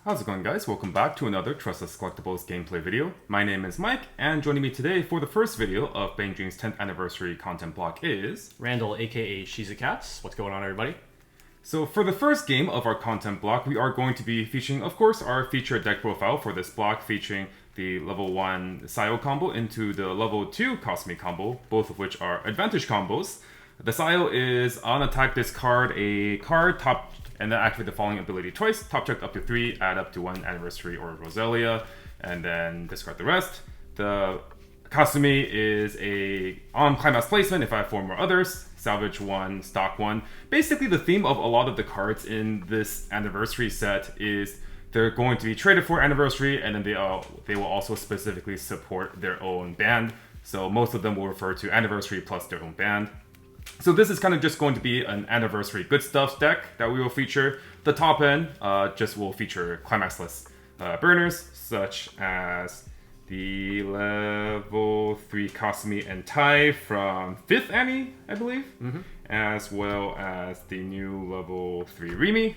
How's it going, guys? Welcome back to another Tressa's Collectibles gameplay video. My name is Mike, and joining me today for the first video of BanG's 10th anniversary content block is... Randall, aka Shizukatz. What's going on, everybody? So for the first game of our content block, we are going to be featuring, of course, our featured deck profile for this block, featuring the level 1 Sayo combo into the level 2 Kasumi combo, both of which are advantage combos. The Sayo is on attack, discard a card, top, and then activate the following ability twice. Top check up to 3, add up to 1 anniversary or Roselia, and then discard the rest. The Kasumi is a on climax placement if I have 4 more others. Salvage 1, stock 1. Basically, the theme of a lot of the cards in this anniversary set is they're going to be traded for anniversary, and then they will also specifically support their own band. So most of them will refer to anniversary plus their own band. So this is kind of just going to be an anniversary good stuff deck that we will feature. The top end just will feature climaxless burners, such as the level 3 Kasumi and Tai from 5th Anni, I believe, as well as the new level 3 Rimi.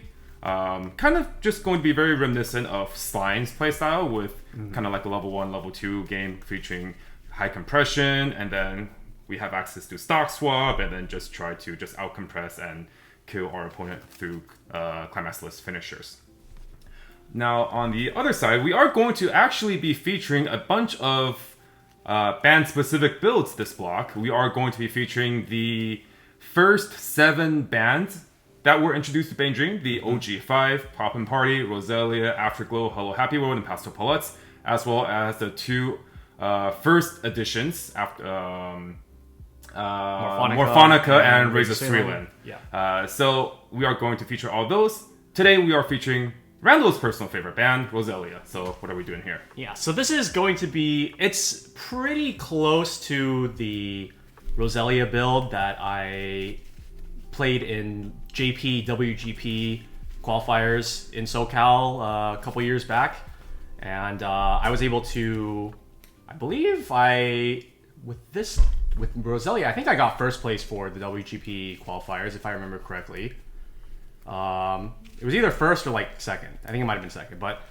Kind of just going to be very reminiscent of Slime's playstyle with kind of like a level 1, level 2 game featuring high compression, and then we have access to stock swap, and then just try to just outcompress and kill our opponent through climaxless finishers. Now, on the other side, we are going to actually be featuring a bunch of band-specific builds this block. We are going to be featuring the first 7 bands that were introduced to BanG, the OG5, Poppin' Party, Roselia, Afterglow, Hello Happy World, and Pastel Palettes, as well as the 2 first editions after Morphonica and Razor Streeland. Yeah. So we are going to feature all those. Today we are featuring Randall's personal favorite band, Roselia. So what are we doing here? Yeah, so this is going to be... It's pretty close to the Roselia build that I played in JP, WGP qualifiers in SoCal a couple years back. And I was able to... I believe with Roselia, I think I got first place for the WGP qualifiers, if I remember correctly. It was either first or like second. I think it might have been second, but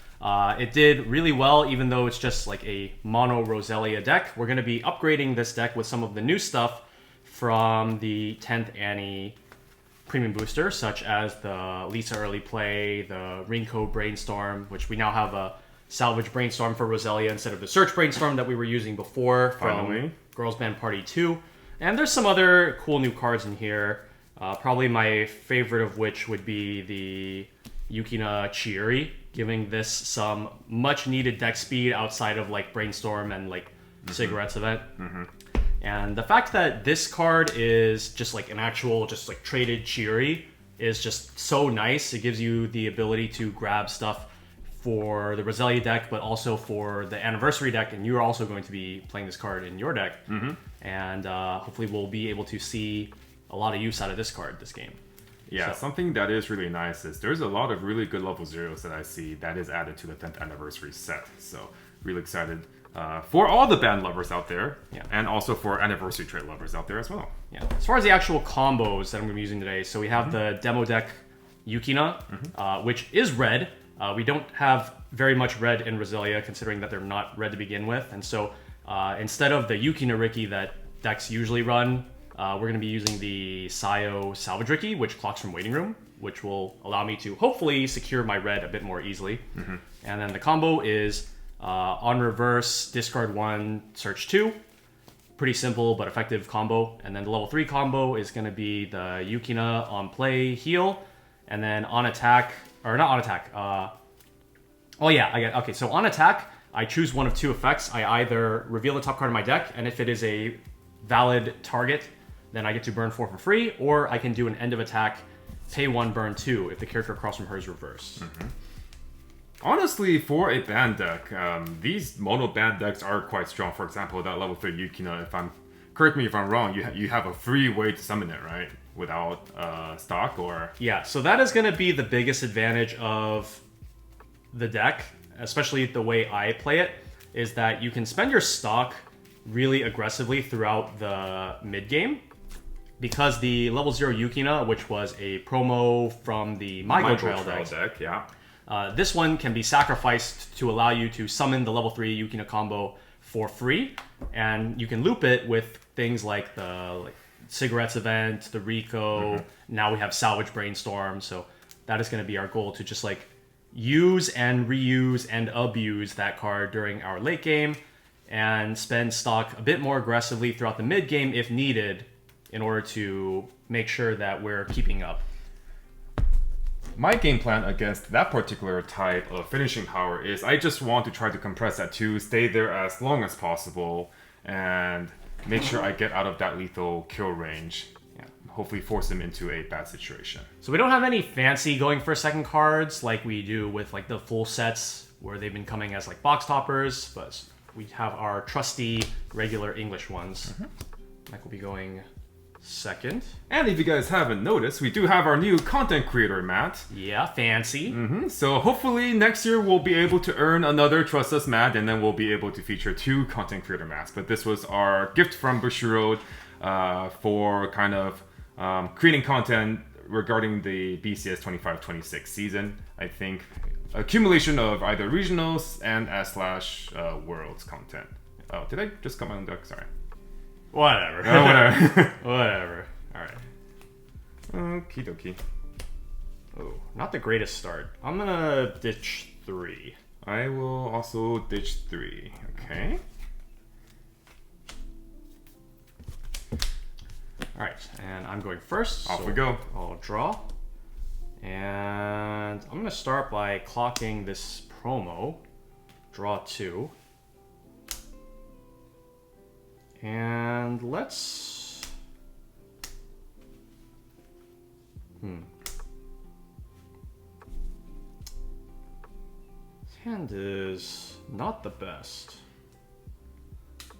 it did really well, even though it's just like a mono Roselia deck. We're going to be upgrading this deck with some of the new stuff from the 10th Anni Premium Booster, such as the Lisa Early Play, the Rinko Brainstorm, which we now have a Salvage Brainstorm for Roselia instead of the Search Brainstorm that we were using before from Girls Band Party 2. And there's some other cool new cards in here. Probably my favorite of which would be the Yukina Chiuri, giving this some much needed deck speed outside of like Brainstorm and like Cigarettes event. And the fact that this card is just like an actual just like traded Chiuri is just so nice. It gives you the ability to grab stuff for the Roselia deck, but also for the anniversary deck, and you're also going to be playing this card in your deck. And hopefully we'll be able to see a lot of use out of this card this game. Yeah, so something that is really nice is there's a lot of really good level 0s that I see that is added to the 10th anniversary set. So really excited for all the band lovers out there, and also for anniversary trade lovers out there as well. Yeah. As far as the actual combos that I'm going to be using today, so we have the demo deck Yukina, which is red. We don't have very much red in Roselia, considering that they're not red to begin with. And so instead of the Yukina Riki that decks usually run, we're going to be using the Sayo Salvage Riki, which clocks from Waiting Room, which will allow me to hopefully secure my red a bit more easily. And then the combo is on reverse, discard 1, search 2. Pretty simple but effective combo. And then the level 3 combo is going to be the Yukina on play, heal, and then on attack... Or not on attack. Okay, so on attack, I choose one of 2 effects. I either reveal the top card of my deck, and if it is a valid target, then I get to burn 4 for free, or I can do an end of attack, pay 1, burn 2, if the character across from her is reversed. Honestly, for a band deck, these mono band decks are quite strong. For example, that level 3 Yukina, correct me if I'm wrong, you have a free way to summon it, right? Without stock, or... Yeah, so that is going to be the biggest advantage of the deck, especially the way I play it, is that you can spend your stock really aggressively throughout the mid-game, because the level 0 Yukina, which was a promo from the Mygo Trail deck, This one can be sacrificed to allow you to summon the level 3 Yukina combo for free, and you can loop it with things like the cigarettes event, the Rico. Now we have salvage brainstorm, so that is going to be our goal, to just like use and reuse and abuse that card during our late game and spend stock a bit more aggressively throughout the mid game if needed in order to make sure that we're keeping up. My game plan against that particular type of finishing power is I just want to try to compress that 2, stay there as long as possible, and make sure I get out of that lethal kill range. Yeah, hopefully force him into a bad situation. So we don't have any fancy going for second cards like we do with like the full sets where they've been coming as like box toppers, but we have our trusty regular English ones. Mike will be going second. And if you guys haven't noticed, we do have our new content creator mat. Yeah, fancy. So hopefully next year we'll be able to earn another Trust Us mat, and then we'll be able to feature 2 content creator mats. But this was our gift from Bushiroad for kind of creating content regarding the BCS 25-26 season. I think accumulation of either regionals and / worlds content. Oh, did I just cut my own duck? Sorry. Whatever. Whatever. Whatever. Alright. Okie dokie. Oh, not the greatest start. I'm gonna ditch 3. I will also ditch 3. Okay. Alright, and I'm going first. Off we go. I'll draw. And I'm gonna start by clocking this promo. Draw 2. And let's... This hand is not the best.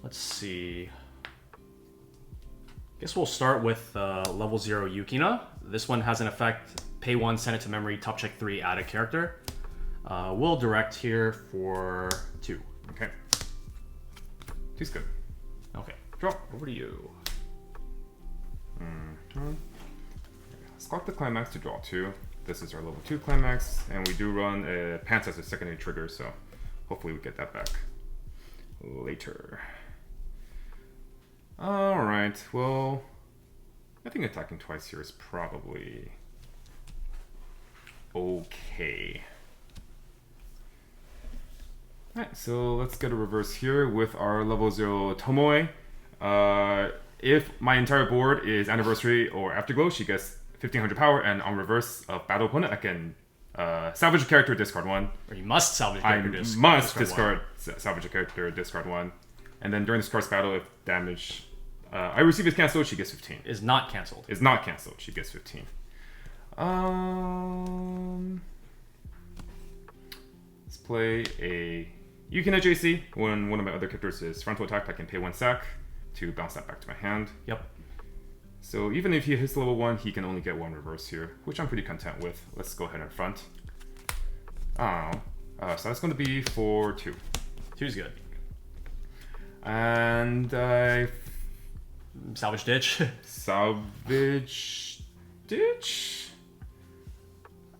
Let's see. Guess we'll start with level 0 Yukina. This one has an effect, pay 1, send it to memory, top check 3, add a character. We'll direct here for 2. Okay. 2's good. Okay, draw. Over to you. Let's clock the climax to draw 2. This is our level 2 climax, and we do run a pants as a secondary trigger, so hopefully we get that back later. Alright, well, I think attacking twice here is probably okay. Alright, so let's get a reverse here with our level 0 Tomoe. If my entire board is Anniversary or Afterglow, she gets 1500 power, and on reverse of Battle Opponent, I can salvage a character, discard 1. Or you must salvage a character, salvage a character, discard 1. And then during this card's battle, if damage I receive is cancelled, she gets 15. Is not cancelled. Is not cancelled, she gets 15. Let's play a Yukina JC. When one of my other characters is frontal attack, I can pay 1 sack to bounce that back to my hand. Yep. So even if he hits level 1, he can only get 1 reverse here, which I'm pretty content with. Let's go ahead and front. So that's going to be for 2. 2's good. And I... Salvage ditch. Salvage ditch?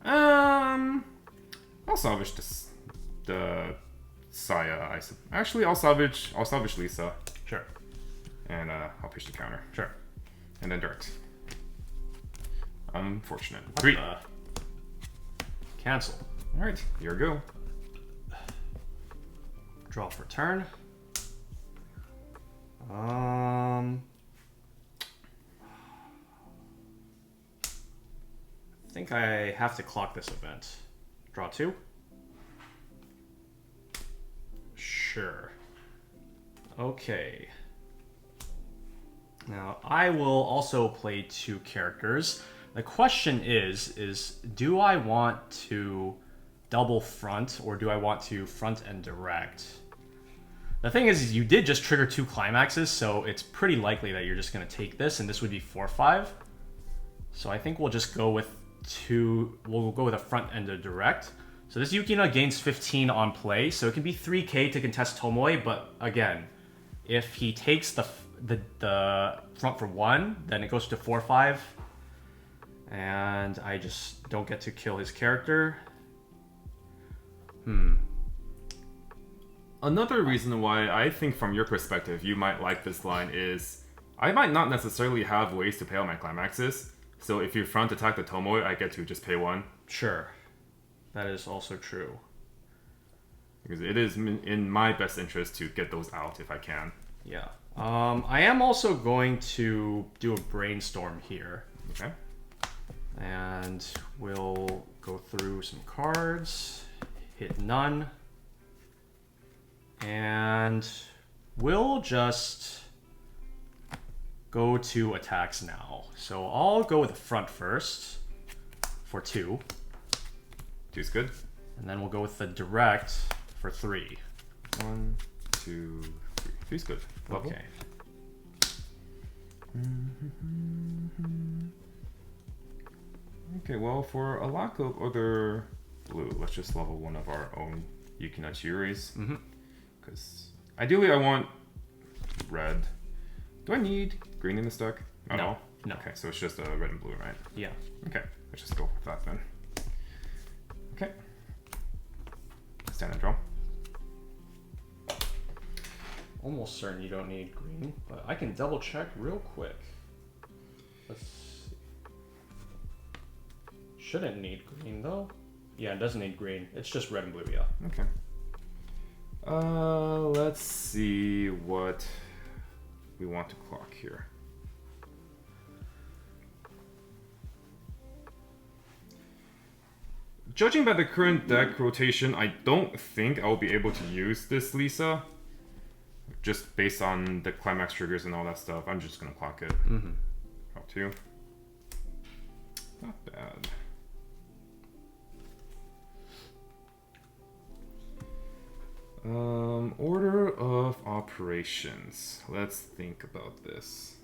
I'll salvage the Saya. Actually, I'll salvage Lisa. Sure. And I'll pitch the counter. Sure. And then direct. Unfortunate. What 3. Cancel. Alright, here we go. Draw for turn. I think I have to clock this event. Draw 2. Sure. Okay. Now, I will also play 2 characters. The question is do I want to double front, or do I want to front and direct? The thing is you did just trigger 2 climaxes, so it's pretty likely that you're just going to take this, and this would be 4-5. So I think we'll just go with 2. We'll go with a front and a direct. So this Yukina gains 15 on play, so it can be 3k to contest Tomoe, but again, if he takes the front for 1, then it goes to 4-5, and I just don't get to kill his character. Another reason why I think from your perspective you might like this line is I might not necessarily have ways to pay out my climaxes. So if you front attack the Tomoe, I get to just pay 1. Sure. That is also true. Because it is in my best interest to get those out if I can. Yeah. I am also going to do a brainstorm here. Okay. And we'll go through some cards, hit none, and we'll just go to attacks now. So I'll go with the front first for 2. 2's good. And then we'll go with the direct for 3. 1, 2, 3. 3's good. Level. Okay. Okay, well, for a lack of other blue, let's just level one of our own Yukina Chiuris. Because ideally I want red. Do I need green in this deck at No. all? No. Okay, so it's just a red and blue, right? Yeah. Okay, let's just go with that then. Okay. Stand and draw. Almost certain you don't need green, but I can double check real quick. Let's see. Shouldn't need green though. Yeah, it doesn't need green. It's just red and blue, yeah. Okay. Let's see what we want to clock here. Judging by the current deck rotation, I don't think I'll be able to use this Lisa. Just based on the climax triggers and all that stuff, I'm just gonna clock it. Drop 2. Not bad. Order of operations. Let's think about this.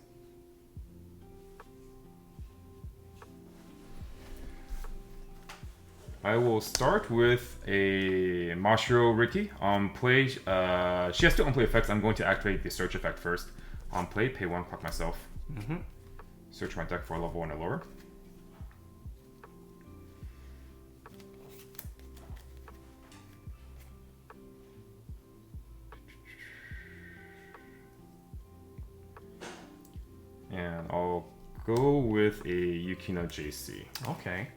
I will start with a Mashiro Riki. On play, she has 2 on-play effects. I'm going to activate the search effect first. On play, pay 1, clock myself. Search my deck for a level 1 or lower. And I'll go with a Yukina JC. Okay.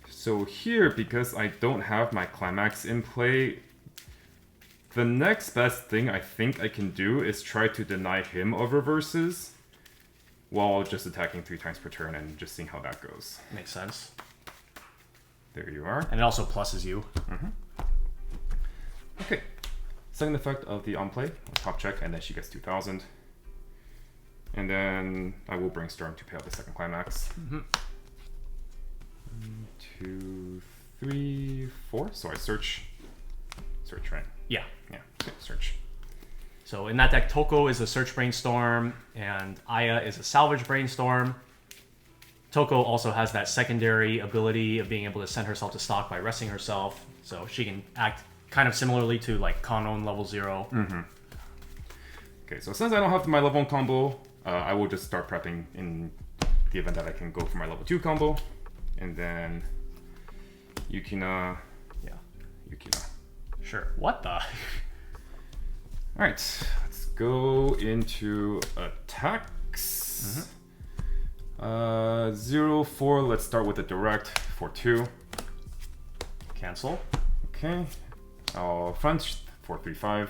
So here, because I don't have my climax in play, the next best thing I think I can do is try to deny him of reverses while just attacking 3 times per turn and just seeing how that goes. Makes sense. There you are. And it also pluses you. Okay. Second effect of the on-play, I'll top check, and then she gets 2,000. And then I will brainstorm to pay out the second climax. 1, 2, 3, 4. So I search, right? Yeah. Yeah, okay, search. So in that deck, Toko is a search brainstorm, and Aya is a salvage brainstorm. Toko also has that secondary ability of being able to send herself to stock by resting herself, so she can act kind of similarly to like Kanon level 0. Okay, so since I don't have my level 1 combo, I will just start prepping in the event that I can go for my level 2 combo. And then Yukina. Yeah. Yukina. Sure. What the? Alright, let's go into attacks. 0-4, let's start with the direct for 2. Cancel. Okay. I'll front 4-3-5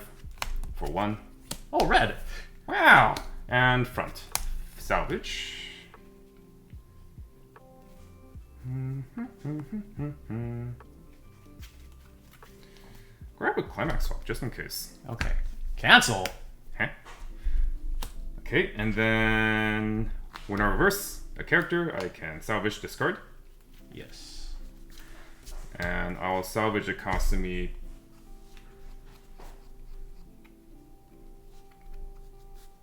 for 1. Oh, red. Wow! And front. Salvage. Grab a climax swap just in case. Okay. Cancel. Huh? Okay, and then when I reverse a character, I can salvage discard. Yes. And I'll salvage a Kasumi.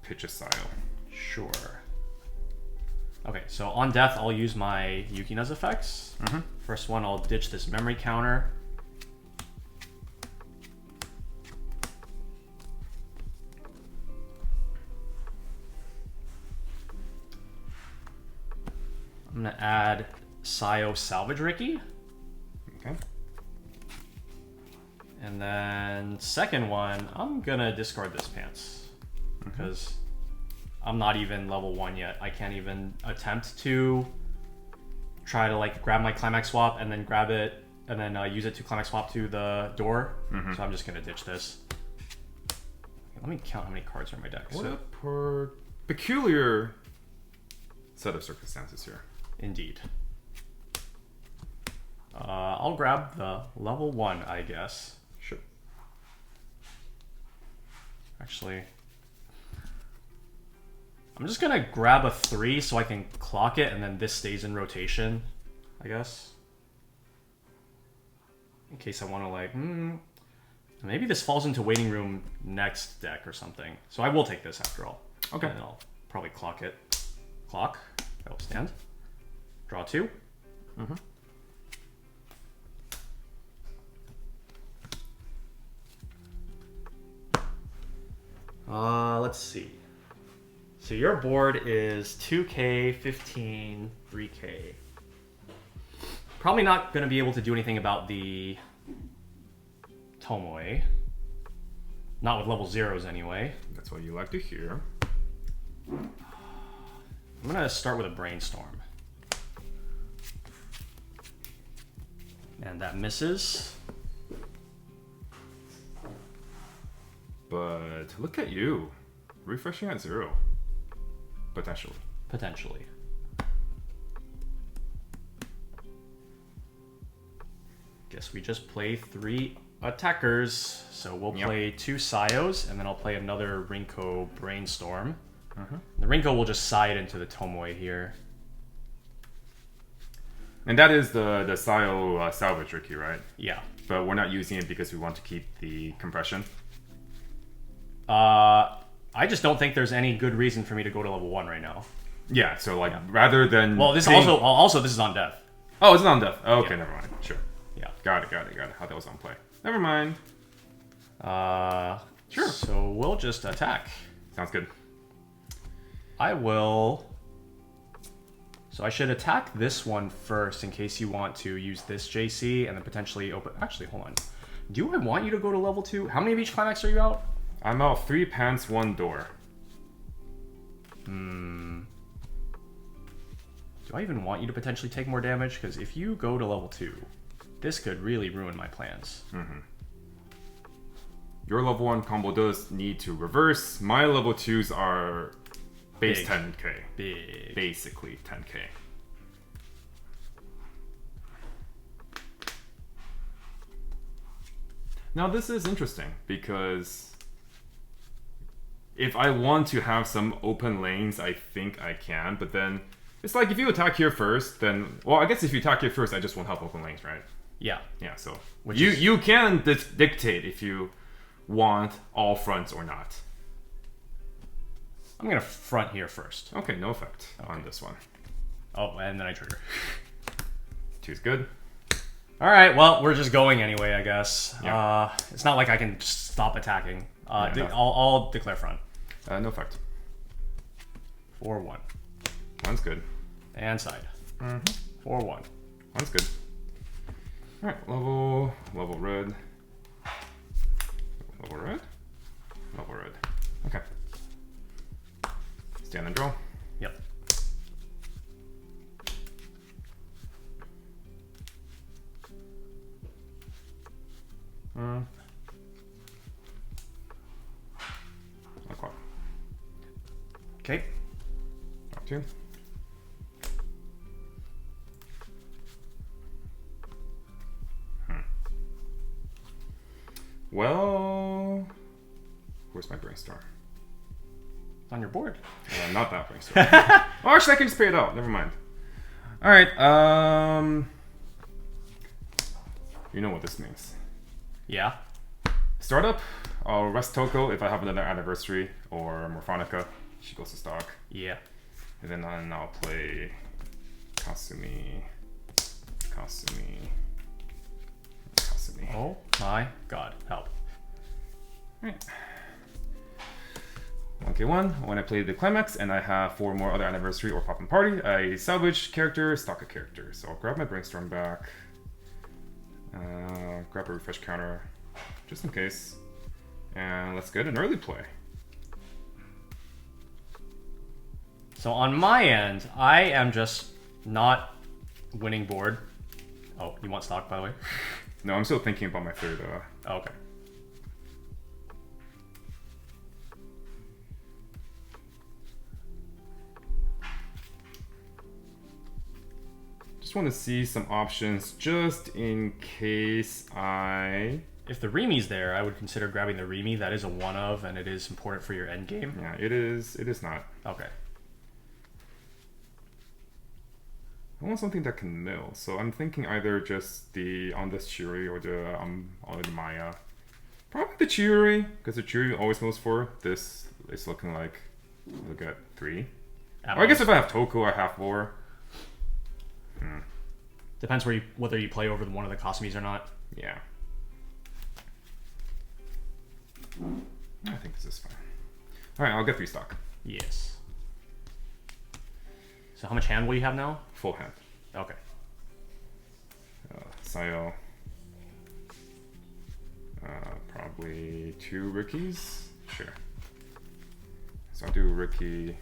Pitch a Sayo. Sure. Okay, so on death, I'll use my Yukina's effects. First one, I'll ditch this memory counter. I'm gonna add Sayo Salvage Riki. Okay. And then second one, I'm gonna discard this pants because I'm not even level 1 yet. I can't even attempt to try to like grab my climax swap and then grab it and then use it to climax swap to the door. So I'm just gonna ditch this. Let me count how many cards are in my deck. What a peculiar set of circumstances here. Indeed. I'll grab the level 1, I guess. Sure. Actually, I'm just gonna grab a 3 so I can clock it, and then this stays in rotation, I guess. In case I want to like, maybe this falls into waiting room next deck or something. So I will take this after all. Okay. And I'll probably clock it. Clock. That will stand. Draw 2. Let's see. So your board is 2K, 15, 3K. Probably not going to be able to do anything about the Tomoe. Not with level 0s anyway. That's what you like to hear. I'm going to start with a brainstorm. And that misses. But look at you. Refreshing at 0. Potentially. Potentially. Guess we just play 3 attackers. So we'll play 2 Sayos, and then I'll play another Rinko Brainstorm. The Rinko will just side into the Tomoe here. And that is the Sayo salvage tricky, right? Yeah. But we're not using it because we want to keep the compression. I just don't think there's any good reason for me to go to level 1 right now. Yeah, so like rather than this also this is on death. Oh, it's not on death. Oh, okay, never mind. Sure. Yeah. Got it. I thought that was on play. Never mind. Sure. So we'll just attack. Sounds good. I will. So I should attack this one first in case you want to use this JC and then potentially open. Actually, hold on. Do I want you to go to level 2? How many of each climax are you out? I'm out 3 pants, 1 door. Do I even want you to potentially take more damage? Because if you go to level 2, this could really ruin my plans. Your level 1 combo does need to reverse. My level 2s are base Big. 10k. Big. Basically 10k. Now this is interesting because if I want to have some open lanes, I think I can, but then it's like if you attack here first, then, well, I guess if you attack here first, I just won't have open lanes, right? Yeah. Yeah, so Which you can dictate if you want all fronts or not. I'm going to front here first. Okay, no effect on this one. Oh, and then I trigger. 2's good. All right, well, we're just going anyway, I guess. Yeah. It's not like I can just stop attacking. No. I'll declare front. No effect. 4-1. 1's good. And side. 4-1. 1's good. Alright, level red. Level red? Level red. Okay. Stand and draw. Yep. Okay. Okay. Drop 2. Well, where's my brainstorm? It's on your board. Not that brainstorm. Oh, actually, I can just pay it out. Never mind. All right. You know what this means. Yeah. Startup. I'll rest Toko if I have another anniversary or Morphonica. She goes to stock. Yeah. And then I'll play Kasumi. Oh my god. Help. Alright. 1k1, when I play the climax and I have 4 more other anniversary or pop and party, I salvage character, stock a character. So I'll grab my brainstorm back, grab a refresh counter, just in case. And let's get an early play. So on my end, I am just not winning board. Oh, you want stock, by the way? No, I'm still thinking about my third. Oh, okay. Just want to see some options just in case I... If the Remi's there, I would consider grabbing the Remi. That is a one of, and it is important for your end game. Yeah, it is. It is not. Okay. I want something that can mill, so I'm thinking either just the on this Chiri or the Maya. Probably the Chiri, because the Chiri always moves 4. This is looking like look at 3. Or I guess if I have Toku, I have 4. Depends whether you play over one of the Kasumis or not. Yeah. I think this is fine. All right, I'll get 3 stock. Yes. So how much hand will you have now? Full hand. Okay. Sayo. Probably 2 Rickies. Sure. So I'll do Ricky,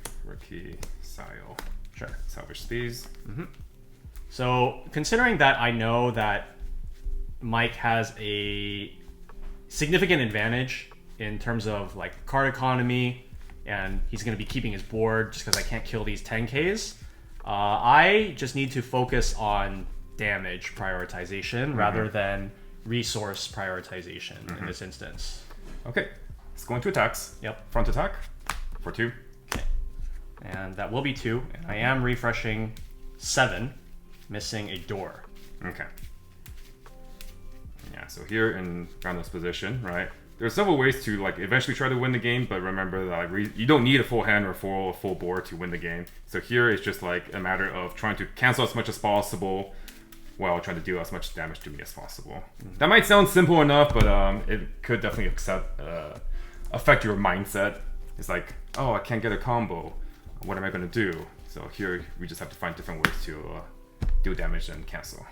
Sayo. Sure. Salvage these. So considering that I know that Mike has a significant advantage in terms of like card economy, and he's going to be keeping his board just because I can't kill these 10Ks. I just need to focus on damage prioritization rather than resource prioritization in this instance. Okay, let's go into attacks. Yep. Front attack for 2. Okay. And that will be 2. And I am refreshing 7, missing a door. Okay. Yeah, so here in Randall's position, right? There's several ways to like eventually try to win the game, but remember that you don't need a full hand or full board to win the game. So here it's just like a matter of trying to cancel as much as possible while trying to deal as much damage to me as possible. That might sound simple enough, but it could definitely affect your mindset. It's like, oh, I can't get a combo. What am I going to do? So here we just have to find different ways to deal damage and cancel.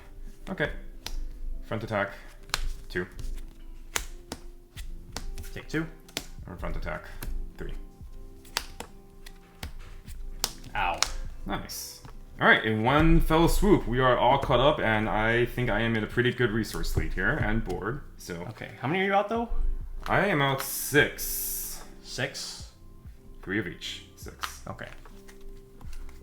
Okay, front attack, 2. Take 2. And front attack, 3. Ow. Nice. All right, in one fell swoop, we are all caught up, and I think I am in a pretty good resource lead here and board. So Okay, how many are you out though? I am out 6. 6? 3 of each. 6. Okay.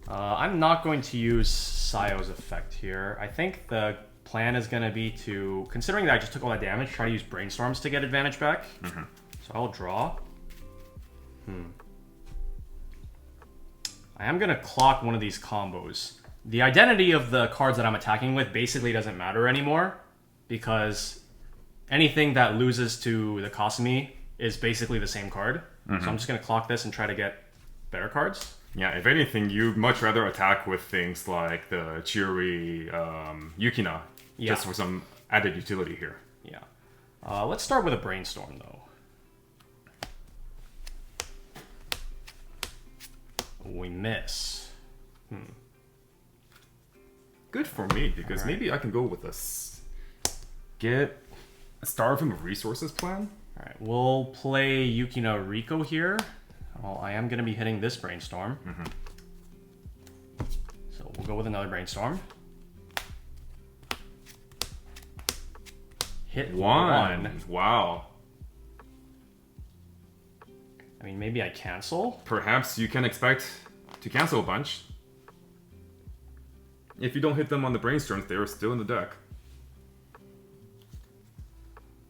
I'm not going to use Sayo's effect here. I think the plan is going to be to, considering that I just took all that damage, try to use Brainstorms to get advantage back. So I'll draw. I am going to clock one of these combos. The identity of the cards that I'm attacking with basically doesn't matter anymore, because anything that loses to the Kasumi is basically the same card. So I'm just going to clock this and try to get better cards. Yeah, if anything, you'd much rather attack with things like the Chiri Yukina, just for some added utility here. Yeah. Let's start with a Brainstorm, though. We miss. Good for me, because maybe I can go with get a Starve Him of Resources plan. Alright, we'll play Yukina Riko here. Well, I am going to be hitting this Brainstorm. So we'll go with another Brainstorm. Hit 1. Wow. I mean, maybe I cancel? Perhaps you can expect to cancel a bunch. If you don't hit them on the Brainstorms, they're still in the deck.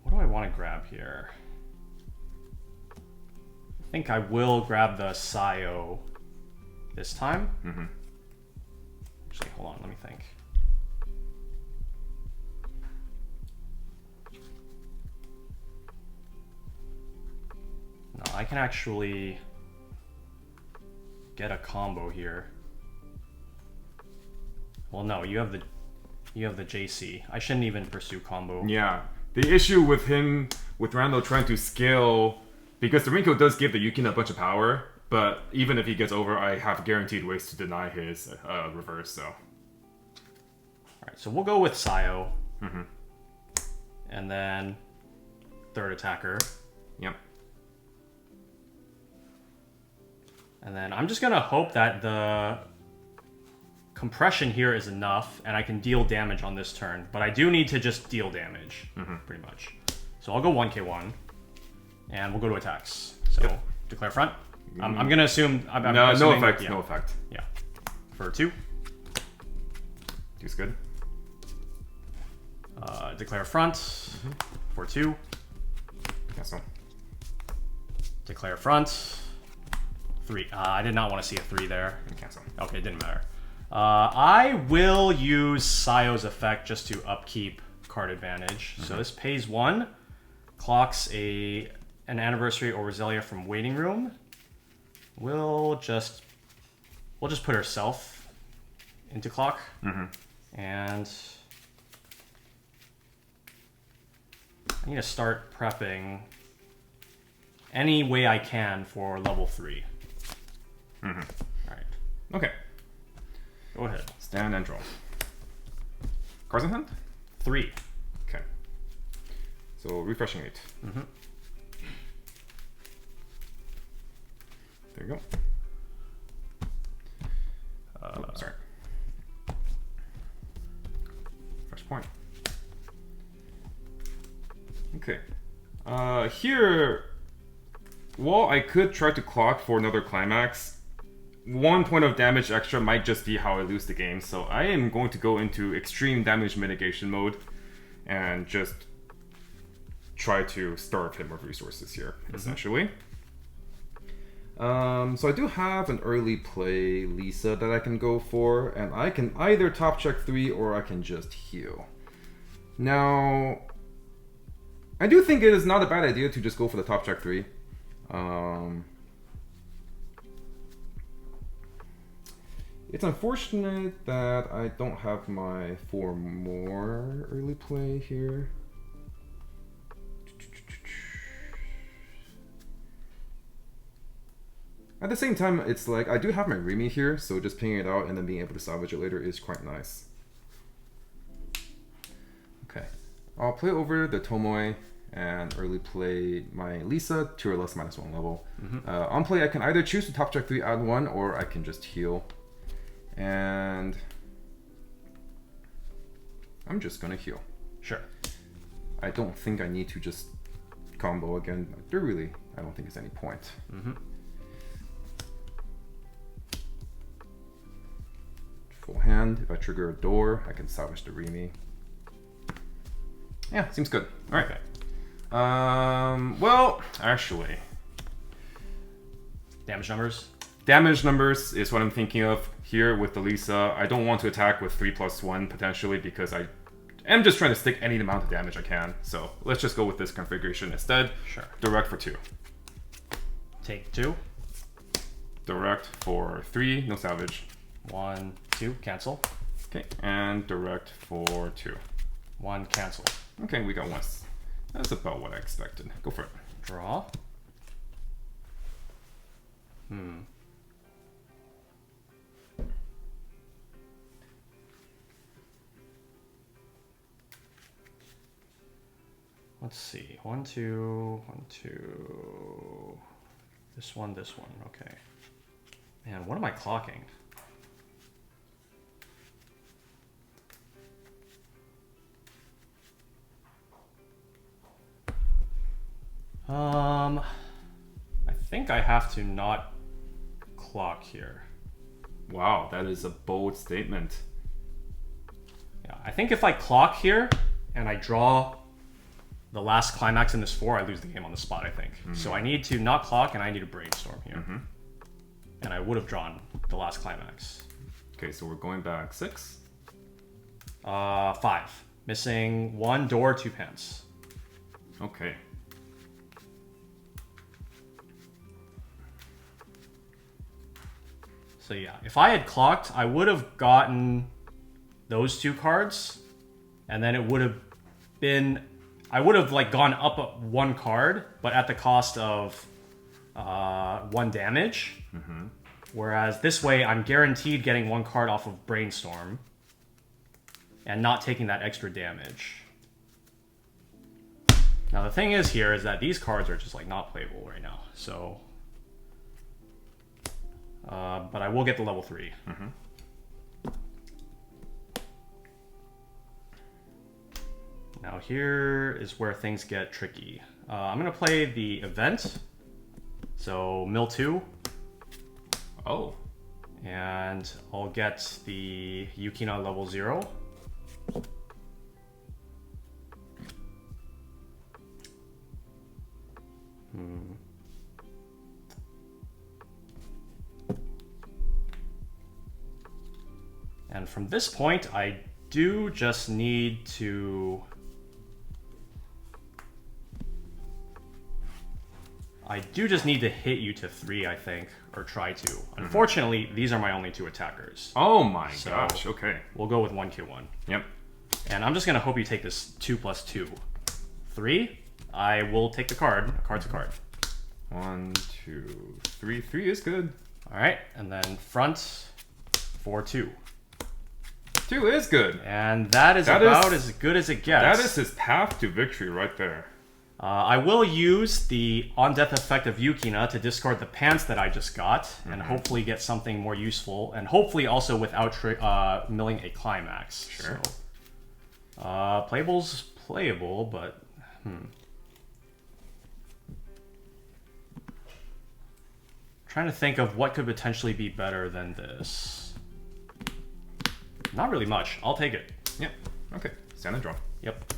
What do I want to grab here? I think I will grab the Sayo this time. Actually, hold on, let me think. No, I can actually get a combo here. Well, no, you have the JC. I shouldn't even pursue combo. Yeah, the issue with Randall trying to scale, because the Rinko does give the Yukina a bunch of power, but even if he gets over, I have guaranteed ways to deny his reverse, so. Alright, so we'll go with Sayo. And then third attacker. Yep. And then I'm just going to hope that the compression here is enough and I can deal damage on this turn. But I do need to just deal damage, pretty much. So I'll go 1k1, and we'll go to attacks. So declare front. I'm going to assume... no effect, no effect. Yeah. For 2. 2's good. Declare front for 2. Cancel. Declare front. 3. I did not want to see a 3 there. Cancel. Okay, it didn't matter. I will use Sayo's effect just to upkeep card advantage. So this pays 1, clocks an anniversary or Roselia from waiting room. We'll just put herself into clock, and I need to start prepping any way I can for level 3. All right. Okay. Go ahead. Stand and draw. Cards in hand? 3. Okay. So refreshing 8. There you go. Sorry. Fresh point. Okay. Here, while I could try to clock for another climax, 1 point of damage extra might just be how I lose the game, so I am going to go into extreme damage mitigation mode and just try to starve him of resources here, essentially. So I do have an early play Lisa that I can go for, and I can either top check 3 or I can just heal. Now, I do think it is not a bad idea to just go for the top check 3. It's unfortunate that I don't have my 4 more early play here. At the same time, it's like, I do have my Rimi here, so just pinging it out and then being able to salvage it later is quite nice. Okay. I'll play over the Tomoe and early play my Lisa to or less -1 level. On play, I can either choose to top check 3, add 1, or I can just heal. And I'm just gonna heal. Sure. I don't think I need to just combo again. I don't think there's any point. Full hand. If I trigger a door, I can salvage the Rimi. Yeah, seems good. All right. Well, actually, Damage numbers? damage numbers is what I'm thinking of here with the Lisa. I don't want to attack with 3+1 potentially because I am just trying to stick any amount of damage I can. So let's just go with this configuration instead. Sure. Direct for 2. Take 2. Direct for 3, no salvage. 1, 2, cancel. Okay, and direct for 2. 1, cancel. Okay, we got 1. That's about what I expected. Go for it. Draw. Let's see. 1, 2, 1, 2. This one, this one. Okay. Man, what am I clocking? I think I have to not clock here. Wow, that is a bold statement. Yeah, I think if I clock here and I draw the last climax in this 4, I lose the game on the spot, I think. So I need to not clock and I need to brainstorm here. And I would have drawn the last climax. Okay, so we're going back 6. 5. Missing 1 door, 2 pants. Okay. So yeah, if I had clocked, I would have gotten those 2 cards, and then it would have been, I would have like gone up 1 card, but at the cost of 1 damage. Whereas this way, I'm guaranteed getting 1 card off of Brainstorm, and not taking that extra damage. Now the thing is here is that these cards are just like not playable right now. So, but I will get the level 3. Now here is where things get tricky. I'm gonna play the event. So mill 2. Oh. And I'll get the Yukina level 0. And from this point, I do just need to... hit you to 3, I think, or try to. Unfortunately, these are my only 2 attackers. Oh my gosh, okay. We'll go with 1K1. Yep. And I'm just going to hope you take this 2 + 2. 3, I will take the card. A card's a card. 1, 2, 3. 3 is good. All right, and then front for 2. 2 is good. And that is about as good as it gets. That is his path to victory right there. I will use the on-death effect of Yukina to discard the pants that I just got, and hopefully get something more useful, and hopefully also without milling a climax. Sure. So, playable's playable, but trying to think of what could potentially be better than this. Not really much. I'll take it. Yep. Okay. Stand and draw. Yep.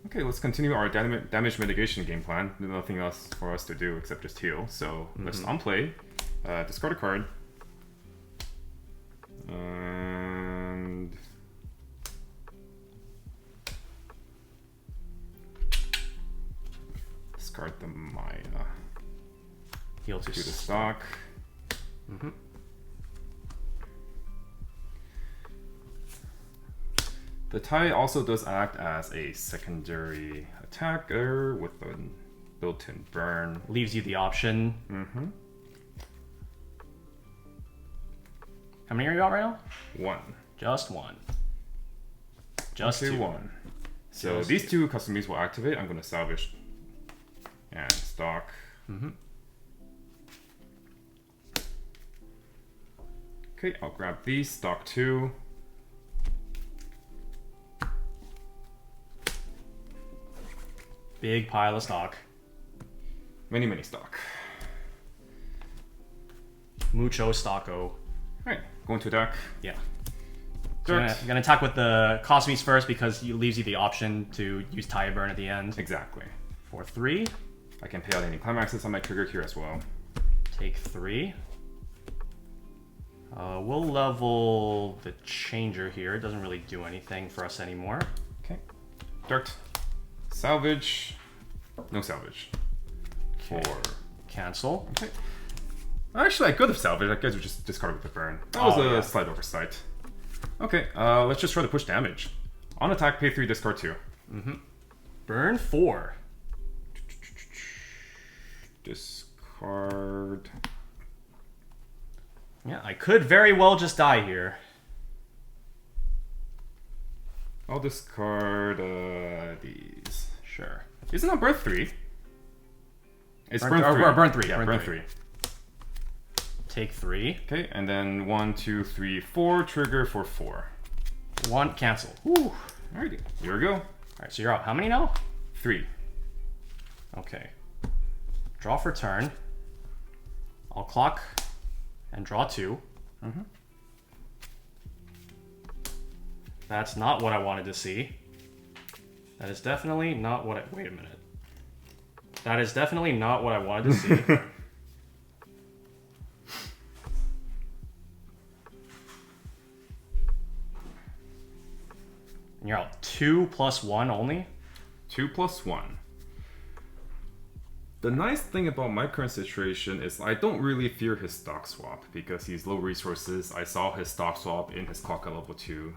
Okay, let's continue our damage mitigation game plan. There's nothing else for us to do except just heal. So let's unplay, discard a card, and discard the Maya. Heal to Do the stock. The tie also does act as a secondary attacker with a built-in burn. Leaves you the option. How many are you got right now? 1. Just 1. Just 2. 1. So Just these 2 Kasumis will activate. I'm going to salvage and stock. Okay, I'll grab these, stock 2. Big pile of stock. Many stock. Mucho stocko. Alright, going to attack. Yeah. So I'm gonna attack with the Kasumis first because it leaves you the option to use Tie Burn at the end. Exactly. For 3. I can pay out any climaxes on my trigger here as well. Take 3. We'll level the changer here. It doesn't really do anything for us anymore. Okay. Dart. Salvage. No salvage. Okay. 4. Cancel. Okay. Actually, I could have salvaged. I guess we just discarded with the burn. That was a slight oversight. Okay, let's just try to push damage. On attack, pay 3, discard 2. Burn 4. Discard. Yeah, I could very well just die here. I'll discard these. Sure. Isn't that burn 3? It's burn 3. Burn 3. Yeah, burn 3. Take 3. Okay, and then 1, 2, 3, 4. Trigger for 4. 1. Cancel. Woo. Alrighty, here we go. Alright, so you're up. How many now? 3. Okay. Draw for turn. I'll clock and draw 2. That's not what I wanted to see. That is definitely not what I... Wait a minute. That is definitely not what I wanted to see. And you're out 2 + 1 only? 2 + 1. The nice thing about my current situation is I don't really fear his stock swap because he's low resources. I saw his stock swap in his clock at level 2.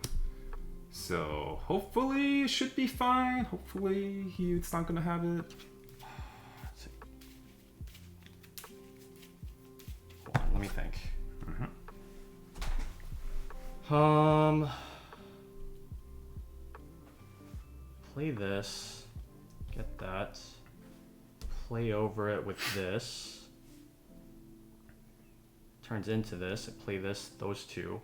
So hopefully it should be fine. Hopefully he's not gonna have it. Let's see. Hold on, let me think. play this, get that, play over it with this, turns into this, I play this, those two.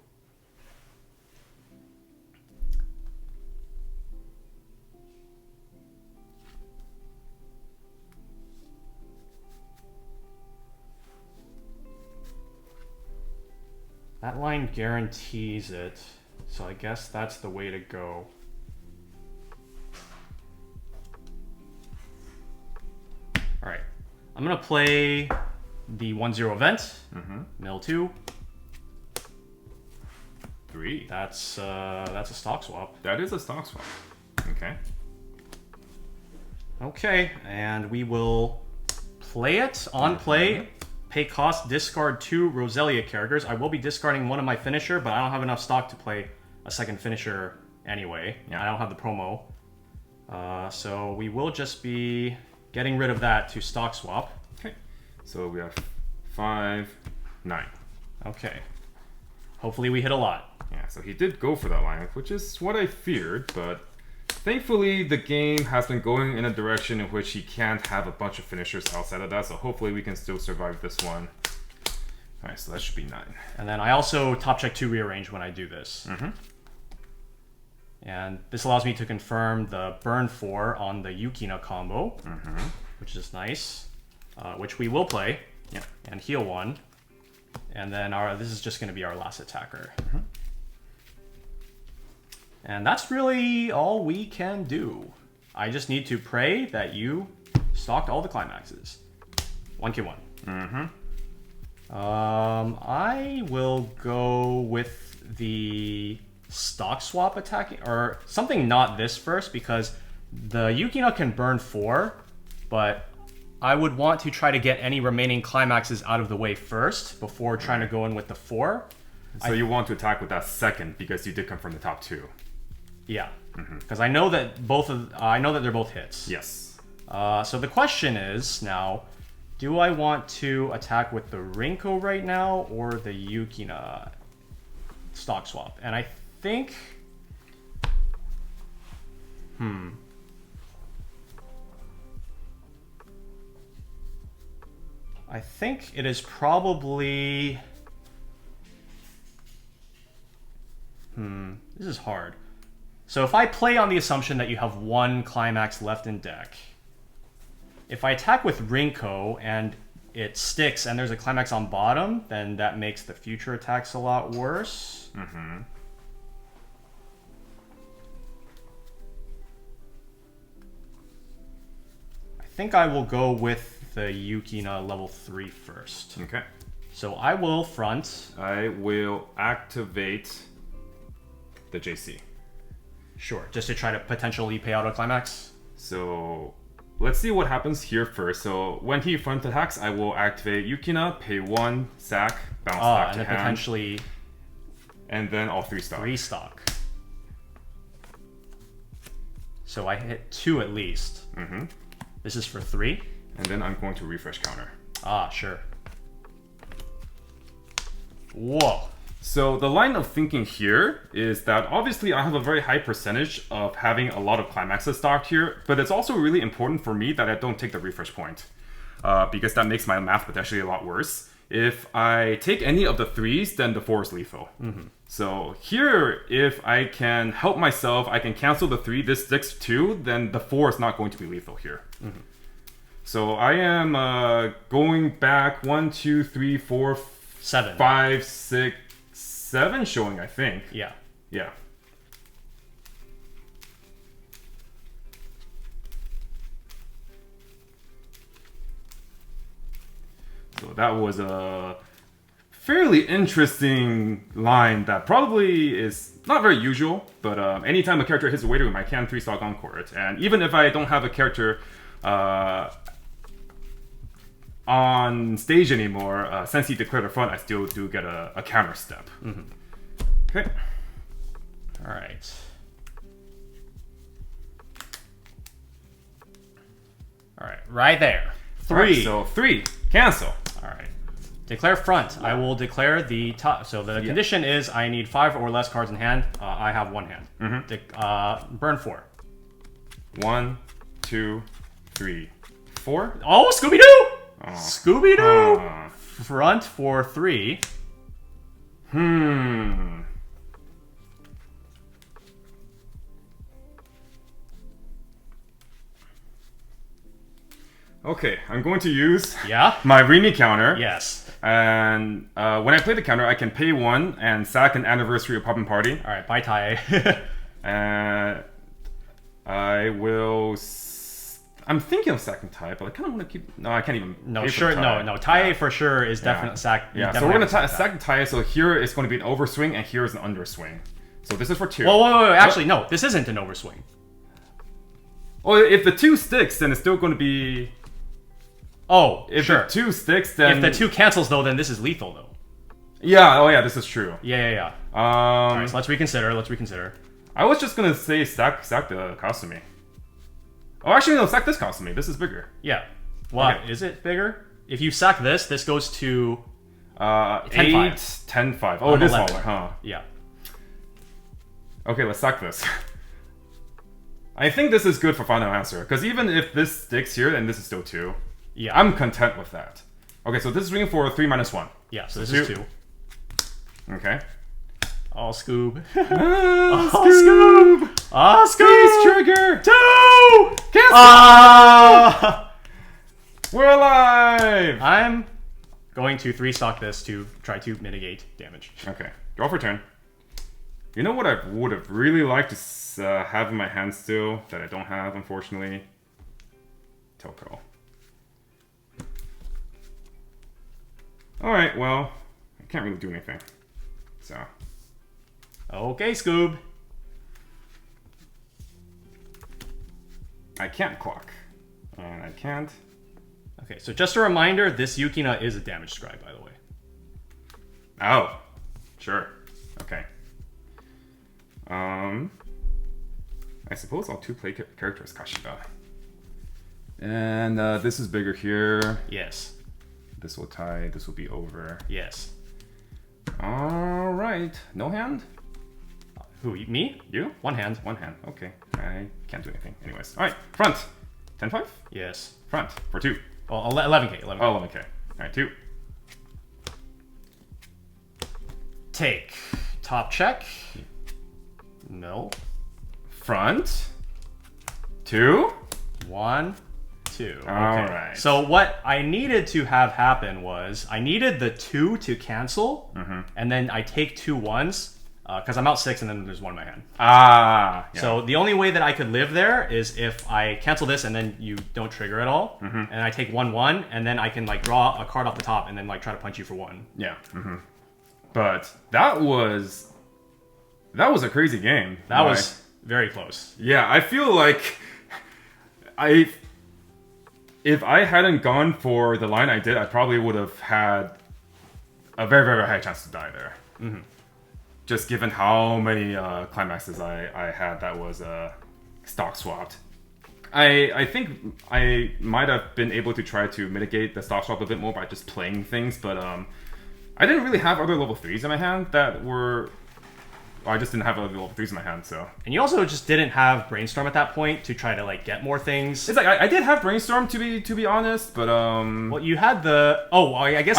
That line guarantees it, so I guess that's the way to go. Alright, I'm gonna play the 1-0 event, mill 2. 3. That's a stock swap. That is a stock swap. Okay. Okay, and we will play it on play. Pay cost, discard 2 Roselia characters. I will be discarding one of my finisher, but I don't have enough stock to play a second finisher anyway. Yeah. I don't have the promo. So we will just be getting rid of that to stock swap. Okay. So we have 5, 9. Okay. Hopefully we hit a lot. Yeah, so he did go for that line, which is what I feared, but thankfully the game has been going in a direction in which he can't have a bunch of finishers outside of that, so hopefully we can still survive this one. Alright, so that should be 9. And then I also top check 2 rearrange when I do this. And this allows me to confirm the burn 4 on the Yukina combo, which is nice, which we will play, and heal 1. And then this is just going to be our last attacker. And that's really all we can do. I just need to pray that you stocked all the climaxes. 1k1. I will go with the stock swap attacking, or something not this first, because the Yukina can burn 4, but I would want to try to get any remaining climaxes out of the way first before trying to go in with the 4. So you want to attack with that second because you did come from the top 2. Yeah, because I know that they're both hits. Yes. So the question is now, do I want to attack with the Rinko right now or the Yukina stock swap? And I think, I think it is probably, this is hard. So if I play on the assumption that you have 1 climax left in deck, if I attack with Rinko and it sticks and there's a climax on bottom, then that makes the future attacks a lot worse. I think I will go with the Yukina level 3 first. Okay. So I will front. I will activate the JC. Sure, just to try to potentially pay out a climax. So let's see what happens here first. So when he front attacks, I will activate Yukina, pay 1, sack, bounce back and to then hand, potentially and then all 3 stock. 3 stock. So I hit 2 at least. This is for 3. And then I'm going to refresh counter. Ah, sure. Whoa. So the line of thinking here is that obviously I have a very high percentage of having a lot of climaxes stocked here, but it's also really important for me that I don't take the refresh point, because that makes my math potentially a lot worse. If I take any of the 3s, then the 4 is lethal. So here, if I can help myself, I can cancel the 3, this sticks 2, then the 4 is not going to be lethal here. So I am going back 1, 2, 3, 4, 7. 5, 6, 7 showing, I think. Yeah. Yeah. So that was a fairly interesting line that probably is not very usual, but anytime a character hits the waiting room, I can 3-stock Encore it. And even if I don't have a character on stage anymore, since he declared a front, I still do get a counter step. Okay. All right. All right, right there. 3. Right, so 3, cancel. All right. Declare front. I will declare the top. So the condition is I need 5 or less cards in hand. I have 1 hand. Burn 4. 1, 2, 3, 4. Oh, Scooby-Doo! Oh. Scooby-Doo! Front for 3. Okay, I'm going to use Yeah? my Remy counter. Yes. And when I play the counter, I can pay 1 and sack an anniversary of Poppin' Party. Alright, bye, Tai. And I will. I'm thinking of sacking Tai, but I kind of want to keep. No, I can't even. No, pay for sure, Tai. no. Tai for sure is definitely sack. Yeah, so we're going to sack Tai, so here is going to be an overswing, and here is an underswing. So this is for 2. Whoa, wait. Actually, no, this isn't an overswing. Oh, if the 2 sticks, then it's still going to be. Oh, If sure. the 2 sticks, then. If the 2 cancels, though, then this is lethal, though. Yeah, oh yeah, this is true. Yeah. Alright, so let's reconsider. I was just gonna say sack the Kasumi. Oh, actually, no, sack this Kasumi. This is bigger. Yeah. What? Okay. Is it bigger? If you sack this goes to... 8, 10-5. 10, 5. Oh, it is 11. smaller, huh? Yeah. Okay, let's sack this. I think this is good for final answer, because even if this sticks here, then this is still 2. Yeah. I'm content with that. Okay, so this is ringing for 3 minus 1. Yeah, so this is 2. Okay. Oh, Scoob. Scoob! Scoob! Please trigger! 2! Cancel! We're alive! I'm going to 3-stock this to try to mitigate damage. Okay, draw for turn. You know what I would have really liked to have in my hand still, that I don't have, unfortunately? Toko. Alright, well, I can't really do anything. So. Okay, Scoob. I can't clock. And I can't. Okay, so just a reminder, this Yukina is a damage scribe, by the way. Oh. Sure. Okay. I suppose I'll 2-play characters Kashiba. And this is bigger here. Yes. This will tie. This will be over. Yes. Alright. No hand? Who, me? You? One hand. One hand. Okay. I can't do anything. Anyways. Alright. Front. 10-5? Yes. Front. For 2. Well, 11k. 11k. Oh, 11k. Alright, 2. Take. Top check. No. Front. 2. 1, 2. Okay. Alright. So what I needed to have happen was I needed the 2 to cancel, and then I take 2 1s, because I'm out 6 and then there's 1 in my hand. Ah. Yeah. So the only way that I could live there is if I cancel this and then you don't trigger at all, and I take 1 1, and then I can like draw a card off the top and then like try to punch you for 1. Yeah. But that was a crazy game. That was very close. Yeah, I feel like if I hadn't gone for the line I did, I probably would have had a very, very high chance to die there. Just given how many climaxes I had that was stock swapped. I think I might have been able to try to mitigate the stock swap a bit more by just playing things, but I didn't really have other level 3s in my hand that were... I just didn't have other level 3s in my hand, so... And you also just didn't have Brainstorm at that point to try to like get more things. It's like, I did have Brainstorm, to be honest, but... Well, you had the... Oh, I guess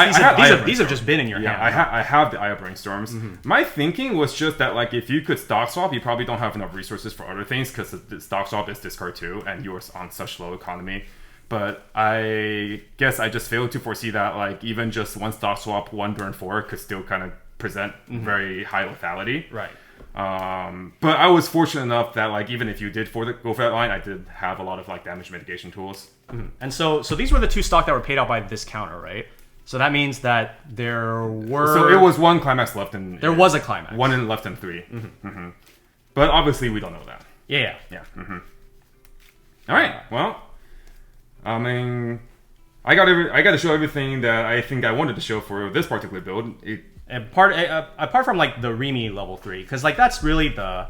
these have just been in your hand. I have the Eye of Brainstorms. My thinking was just that, like, if you could stock swap, you probably don't have enough resources for other things, because the stock swap is discard 2, and you are on such low economy. But I guess I just failed to foresee that, like, even just 1 stock swap, 1 burn 4 could still kind of present very high lethality. Right. But I was fortunate enough that, like, even if you did go for that line, I did have a lot of like damage mitigation tools. And so these were the 2 stock that were paid out by this counter, right? So that means that there were... So it was 1 climax left in... There was a climax. 1 left in 3. But obviously we don't know that. Yeah. All right. Well, I mean, I got to show everything that I think I wanted to show for this particular build. Apart from like the Remy level 3, because like that's really the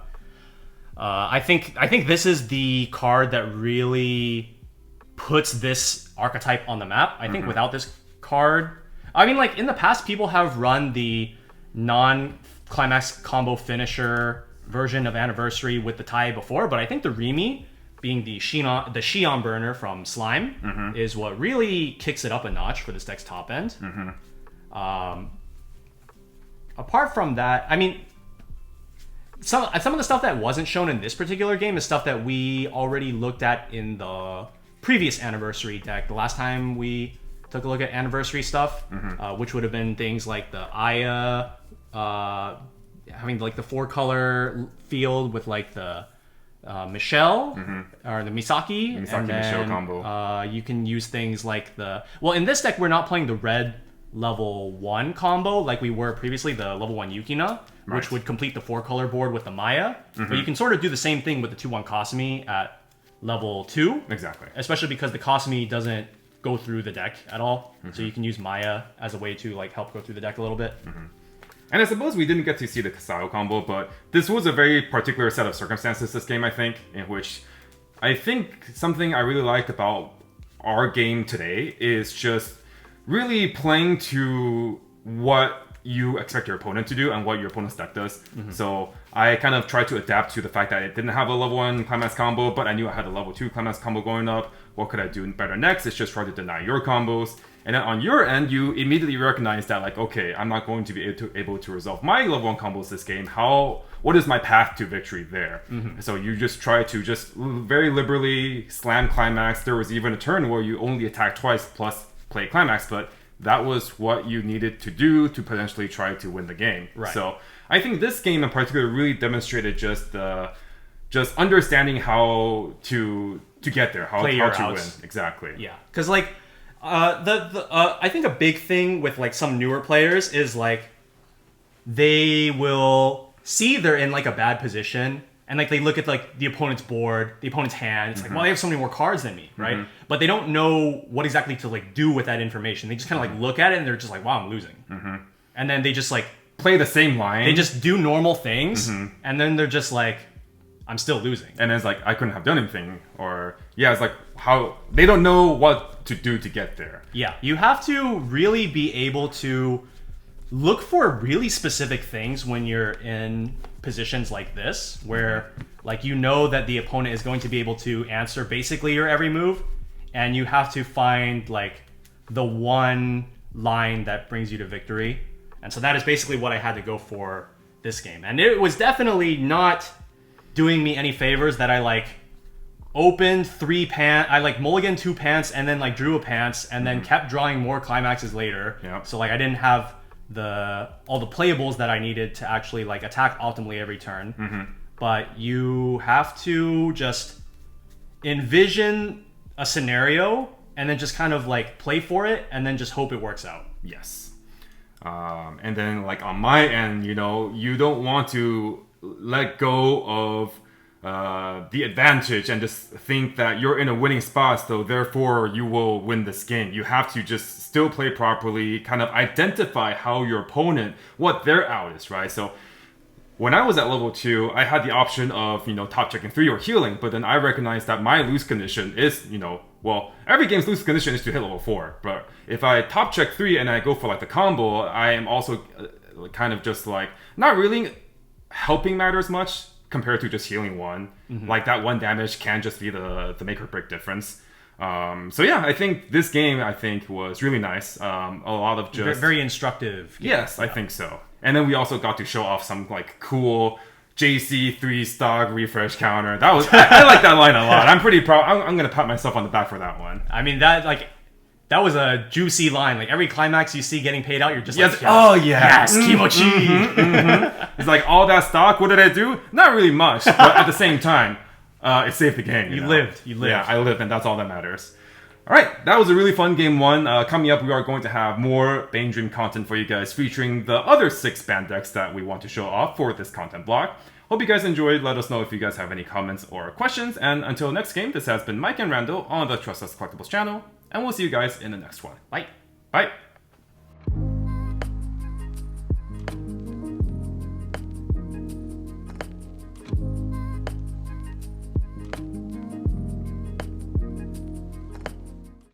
I think this is the card that really puts this archetype on the map. I think without this card, I mean, like in the past people have run the non-climax combo finisher version of Anniversary with the tie before, but I think the Remy being the Xion burner from Slime is what really kicks it up a notch for this deck's top end. Apart from that, I mean, some of the stuff that wasn't shown in this particular game is stuff that we already looked at in the previous Anniversary deck. The last time we took a look at Anniversary stuff, which would have been things like the Aya, having like the 4-color field with like the Michelle or the Misaki, and then, Michelle combo. You can use things like in this deck we're not playing the red level 1 combo like we were previously, the level 1 Yukina, which would complete the 4-color board with the Maya. But you can sort of do the same thing with the 2-1 Kasumi at level 2. Exactly. Especially because the Kasumi doesn't go through the deck at all. So you can use Maya as a way to like help go through the deck a little bit. And I suppose we didn't get to see the Sayo combo, but this was a very particular set of circumstances this game, I think, in which I think something I really like about our game today is just really playing to what you expect your opponent to do and what your opponent's deck does. So I kind of tried to adapt to the fact that it didn't have a level 1 Climax combo, but I knew I had a level 2 Climax combo going up. What could I do better next? It's just try to deny your combos. And then on your end, you immediately recognize that, like, okay, I'm not going to be able to resolve my level 1 combos this game. What is my path to victory there? So you just try to just very liberally slam Climax. There was even a turn where you only attack twice plus play Climax, but that was what you needed to do to potentially try to win the game. So I think this game in particular really demonstrated just understanding how to get there, how to win. Exactly. Yeah, because like I think a big thing with like some newer players is like they will see they're in like a bad position. And like they look at like the opponent's board, the opponent's hand. It's like, well, they have so many more cards than me, right? But they don't know what exactly to like do with that information. They just kind of like look at it and they're just like, wow, I'm losing. And then they just like play the same line. They just do normal things, and then they're just like, I'm still losing. And it's like I couldn't have done anything, or it's like how they don't know what to do to get there. Yeah, you have to really be able to look for really specific things when you're in positions like this, where like you know that the opponent is going to be able to answer basically your every move, and you have to find like the one line that brings you to victory. And so that is basically what I had to go for this game. And it was definitely not doing me any favors that I like opened 3 pants, I like mulliganed 2 pants and then like drew a pants and then kept drawing more climaxes later. So like I didn't have all the playables that I needed to actually like attack optimally every turn. But you have to just envision a scenario and then just kind of like play for it and then just hope it works out. Yes. And then like on my end, you know, you don't want to let go of the advantage and just think that you're in a winning spot, so therefore you will win this game. You have to just still play properly, kind of identify how your opponent, what their out is, right? So when I was at level 2, I had the option of, you know, top checking 3 or healing, but then I recognized that my lose condition is, you know, well, every game's lose condition is to hit level 4, but if I top check 3 and I go for like the combo, I am also kind of just like, not really helping matters much compared to just healing 1. Like that 1 damage can just be the make or break difference. So yeah, I think this game, was really nice. A lot of just... Very instructive. Yes, I think so. And then we also got to show off some like cool JC3 stock refresh counter. That was I like that line a lot. I'm pretty proud. I'm gonna pat myself on the back for that one. I mean that was a juicy line. Like every climax you see getting paid out, you're just like, yes. Oh yeah, yes, kimochi. It's like all that stock. What did I do? Not really much, but at the same time, it saved the game. You lived. Yeah, I lived, and that's all that matters. All right, that was a really fun game 1. Coming up, we are going to have more Bane Dream content for you guys, featuring the other 6 band decks that we want to show off for this content block. Hope you guys enjoyed. Let us know if you guys have any comments or questions. And until next game, this has been Mike and Randall on the Tressa's Collectibles channel, and we'll see you guys in the next one. Bye. Bye.